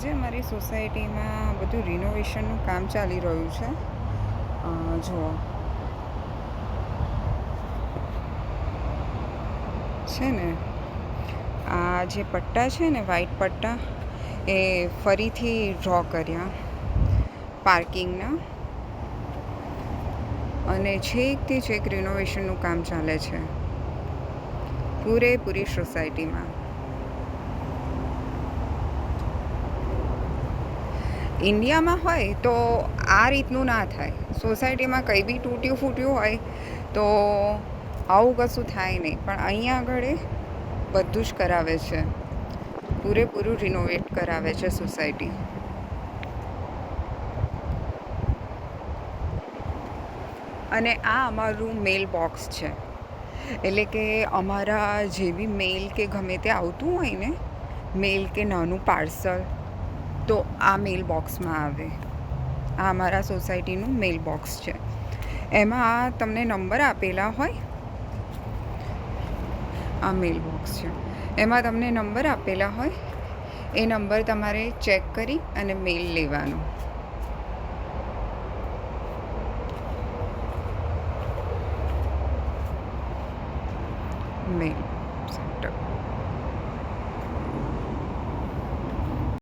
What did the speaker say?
આજે અમારી સોસાયટીમાં બધું રિનોવેશનનું કામ ચાલી રહ્યું છે. જુઓ છે ને, આ જે પટ્ટા છે ને, વ્હાઈટ પટ્ટા, એ ફરીથી ડ્રો કર્યા પાર્કિંગના. અને છેકથી છેક રિનોવેશનનું કામ ચાલે છે પૂરેપૂરી સોસાયટીમાં. ઇન્ડિયામાં હોય તો આ રીતનું ના થાય. સોસાયટીમાં કંઈ બી તૂટ્યું ફૂટ્યું હોય તો આવું કશું થાય નહીં, પણ અહીંયા આગળ બધું જ કરાવે છે, પૂરેપૂરું રિનોવેટ કરાવે છે સોસાયટી. અને આ અમારું મેલ બોક્સ છે, એટલે કે અમારા જે બી મેલ કે ગમે તે આવતું હોય ને, મેલ કે નાનું પાર્સલ, તો આ મેલ બોક્સમાં આવે. આ અમારા સોસાયટીનું મેલ બોક્સ છે. એમાં તમને નંબર આપેલા હોય. આ મેલ બોક્સ છે, એમાં તમને નંબર આપેલા હોય. એ નંબર તમારે ચેક કરી અને મેલ લેવાનો. મેલ સેન્ટર.